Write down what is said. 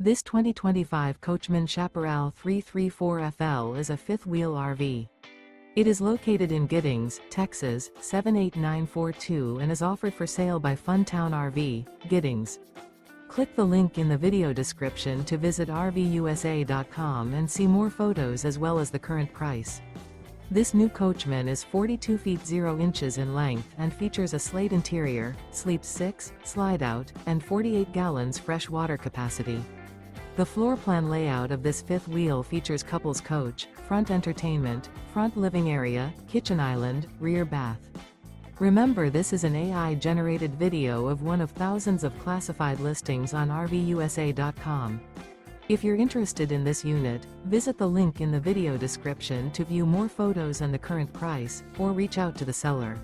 This 2025 Coachmen Chaparral 334FL is a fifth-wheel RV. It is located in Giddings, Texas, 78942 and is offered for sale by Funtown RV, Giddings. Click the link in the video description to visit RVUSA.com and see more photos as well as the current price. This new Coachmen is 42 feet 0 inches in length and features a SLATE interior, sleeps 6, Slideout, and 48 gallons fresh water capacity. The floor plan layout of this fifth wheel features couples coach, front entertainment, front living area, kitchen island, rear bath. Remember, this is an AI-generated video of one of thousands of classified listings on RVUSA.com. If you're interested in this unit, visit the link in the video description to view more photos and the current price, or reach out to the seller.